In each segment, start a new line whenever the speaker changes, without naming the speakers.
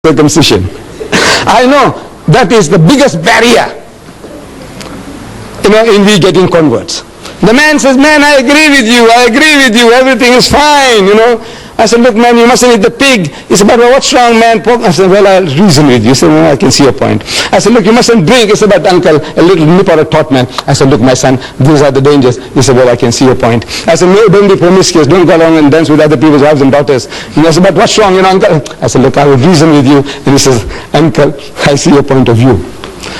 circumcision. I know that is the biggest barrier, in we getting converts. The man says, man, I agree with you, everything is fine, I said, look, man, you mustn't eat the pig. He said, but what's wrong, man? I said, well, I'll reason with you. He said, well, I can see your point. I said, look, you mustn't drink. He said, but uncle, a little nip or a tot, man. I said, look, my son, these are the dangers. He said, well, I can see your point. I said, no, don't be promiscuous. Don't go along and dance with other people's wives and daughters. And I said, but what's wrong, uncle? I said, look, I will reason with you. And he says, uncle, I see your point of view.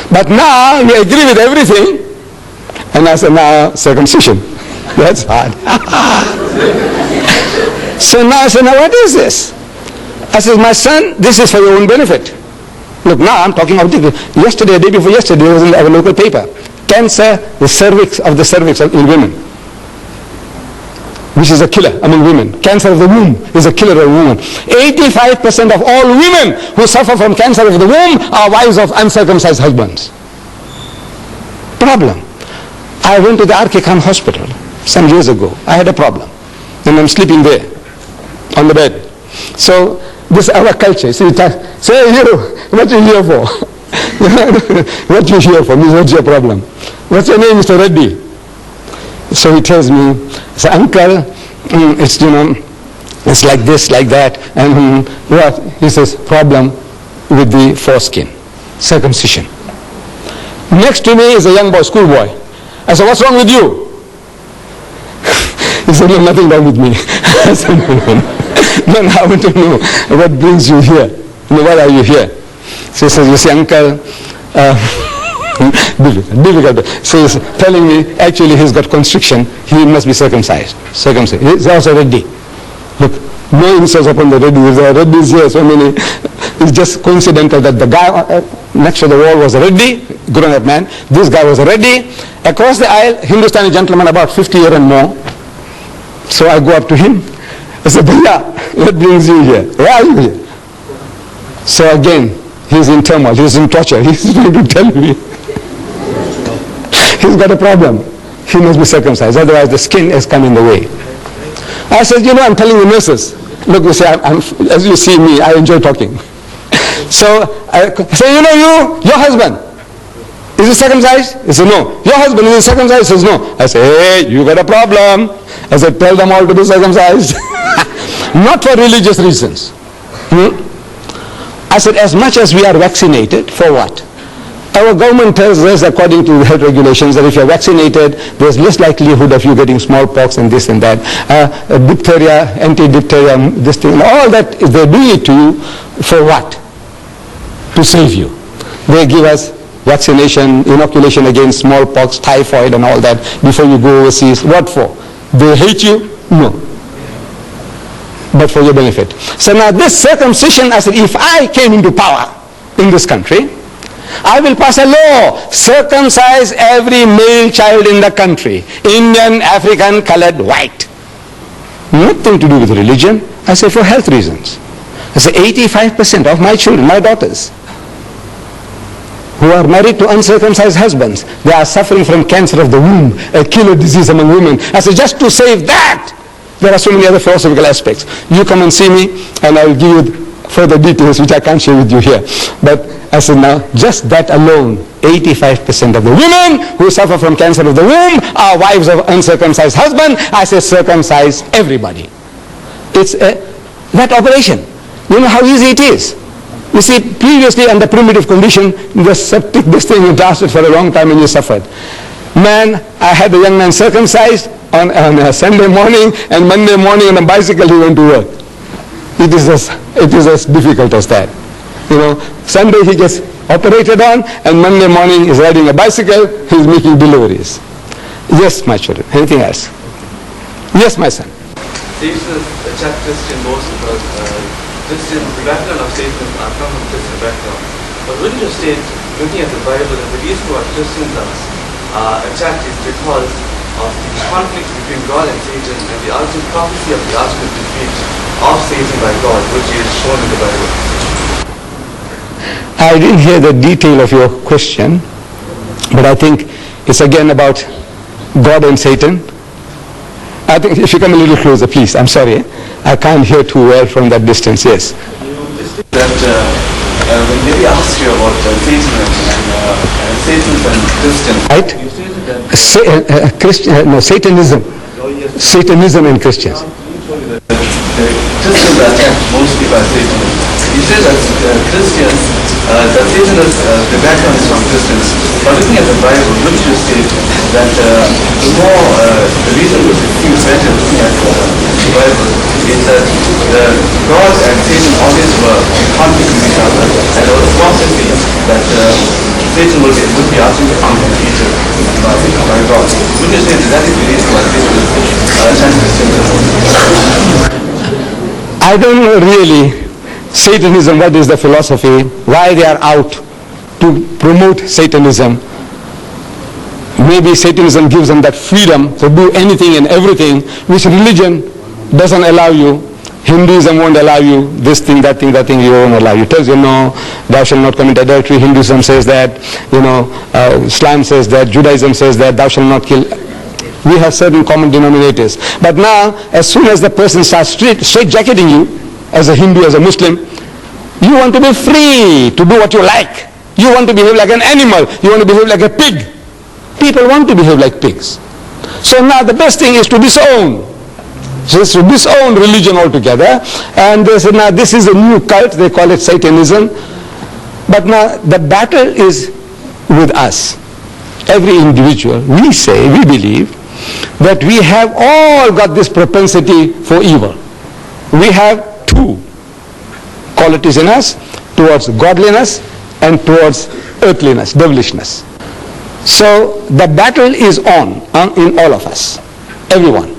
But now, we agree with everything. And I said, now, circumcision. That's hard. So now I said, now what is this? I said, my son, this is for your own benefit. Look, now I'm talking about yesterday, day before yesterday, it was in our local paper. Cancer, the cervix in women, which is a killer among women. Cancer of the womb is a killer of women. 85% of all women who suffer from cancer of the womb are wives of uncircumcised husbands. Problem. I went to the R.K. Khan hospital some years ago. I had a problem. And I'm sleeping there on the bed. So this our culture. So say, you, what you here for? What you here for? What's your problem? What's your name, Mr. Reddy? So he tells me, so uncle, it's it's like this, like that, and what? He says, problem with the foreskin, circumcision. Next to me is a young boy, schoolboy. I said, what's wrong with you? He said, no, nothing wrong with me. I said, no, I want to know what brings you here. Why are you here? So he says, you see, uncle, difficult. So he's telling me, actually he's got constriction, he must be circumcised. He's also Reddy. Look, no insults upon the Reddy. There are Reddys here, so many. It's just coincidental that the guy next to the wall was a Reddy, grown-up man. This guy was a Reddy. Across the aisle, Hindustani gentleman, about 50 years and more. So I go up to him. I said, Bhaiya, what brings you here? Why are you here? So again, he's in turmoil, he's in torture. He's trying to tell me. He's got a problem. He must be circumcised, otherwise the skin has come in the way. I said, I'm telling the nurses. Look, you see, as you see me, I enjoy talking. So I say, your husband, is he circumcised? He said, no. Your husband, is he circumcised? He says, no. I say, hey, you got a problem. I said, tell them all to be circumcised. Not for religious reasons. I said, as much as we are vaccinated, for what? Our government tells us, according to health regulations, that if you're vaccinated, there's less likelihood of you getting smallpox and this and that. Diphtheria, anti-diphtheria, this thing, all that, they're doing it to you for what? To save you. They give us vaccination, inoculation against smallpox, typhoid and all that before you go overseas. What for? They hate you? No. But for your benefit. So now this circumcision, I said, if I came into power in this country, I will pass a law, circumcise every male child in the country, Indian, African, colored, white. Nothing to do with religion. I say for health reasons. I say 85% of my children, my daughters, who are married to uncircumcised husbands, they are suffering from cancer of the womb, a killer disease among women. I say just to save that, there are so many other philosophical aspects. You come and see me and I will give you further details which I can't share with you here. But I said now, just that alone, 85% of the women who suffer from cancer of the womb are wives of uncircumcised husbands. I say circumcise everybody. It's that operation. You know how easy it is. You see, previously under primitive condition, the septic, this thing, you lasted for a long time and you suffered. Man, I had a young man circumcised on a Sunday morning, and Monday morning on a bicycle he went to work. It is as difficult as that. Sunday he gets operated on, and Monday morning he's riding a bicycle, he's making deliveries. Yes, my children. Anything else? Yes, my son.
This is a chat Christian most because Christian, the background of statements are come from Christian background. But wouldn't you state, looking at the Bible, that the reason why Christians are attacked is because of the conflict between God and Satan and the ultimate prophecy of the ultimate defeat of Satan by God, which is shown in the Bible?
I didn't hear the detail of your question, but I think it's again about God and Satan. I think if you come a little closer, please. I'm sorry. I can't hear too well from that distance. Yes.
You listed that when Devi asked you about Satan and Satans and Christians,
Right?
you stated that
Satanism.
oh, yes,
Satanism and Christians.
you told me that the Christians are attacked mostly by Satan. You said that Christians, that Satan is, the background is from Christians. But looking at the Bible, wouldn't you state that the reason which it seems better looking at the Bible is that God and Satan always were in conflict with each other, and there was a prophecy that Satan would be ultimately defeated by God. Wouldn't you say that is the reason why Satan is anti-Christian?
I don't know really Satanism, what is the philosophy, why they are out to promote Satanism. Maybe Satanism gives them that freedom to do anything and everything which religion doesn't allow you. Hinduism won't allow you this thing, that thing, you won't allow you. It tells you no, thou shalt not commit adultery. Hinduism says that, Islam says that, Judaism says that, thou shalt not kill. We have certain common denominators. But now, as soon as the person starts straight-jacketing you, as a Hindu, as a Muslim, you want to be free to do what you like. You want to behave like an animal. You want to behave like a pig. People want to behave like pigs. So now the best thing is to disown. Just to disown religion altogether. And they say, now this is a new cult. They call it Satanism. But now the battle is with us. Every individual. We say, we believe that we have all got this propensity for evil. We have two qualities in us, towards godliness and towards earthliness, devilishness. So the battle is on in all of us, everyone.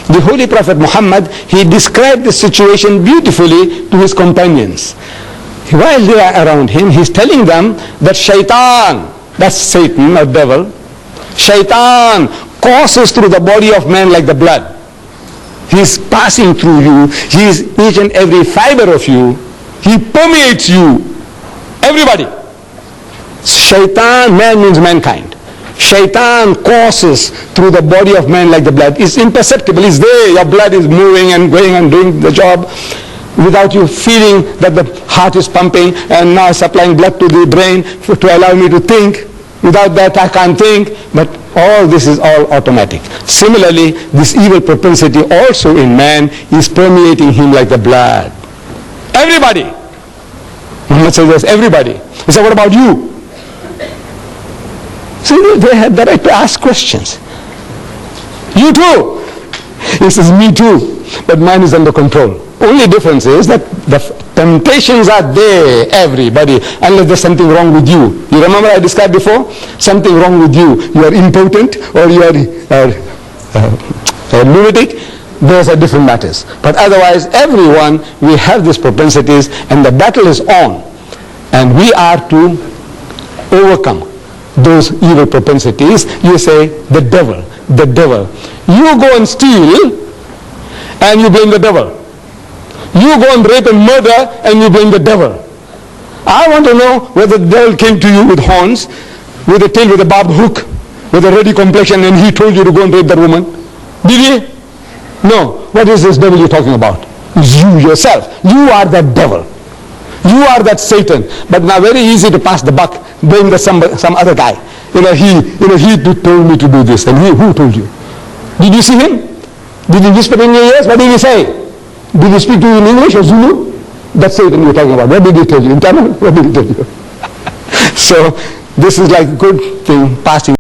The Holy Prophet Muhammad, he described the situation beautifully to his companions. While they are around him, he's telling them that shaitan, that's Satan or devil, shaitan courses through the body of man like the blood. He is passing through you. He is each and every fiber of you. He permeates you. Everybody. Shaitan, man means mankind. Shaitan courses through the body of man like the blood. It's imperceptible. It's there. Your blood is moving and going and doing the job without you feeling that the heart is pumping and now supplying blood to the brain to allow me to think. Without that I can't think. But all this is all automatic. Similarly, this evil propensity also in man is permeating him like the blood. Everybody. Muhammad says yes, everybody. He said, what about you? See, they had the right to ask questions. You too. He says, me too. But mine is under control. Only difference is that the temptations are there, everybody, unless there's something wrong with you. You remember I described before? Something wrong with you. You are impotent or you are lunatic. Those are different matters. But otherwise, everyone, we have these propensities and the battle is on. And we are to overcome those evil propensities. You say, the devil, the devil. You go and steal and you blame the devil. You go and rape and murder and you blame the devil. I want to know whether the devil came to you with horns, with a tail, with a barbed hook, with a ready complexion, and he told you to go and rape that woman. Did he? No. What is this devil you're talking about? It's you yourself. You are that devil. You are that Satan. But now very easy to pass the buck, blame some other guy. He told me to do this. And who told you? Did you see him? Did he whisper in your ears? What did he say? Did he speak to you in English or Zulu? That's Satan you're talking about. What did he tell you? In Tamil? What did he tell you? So this is like a good thing passing.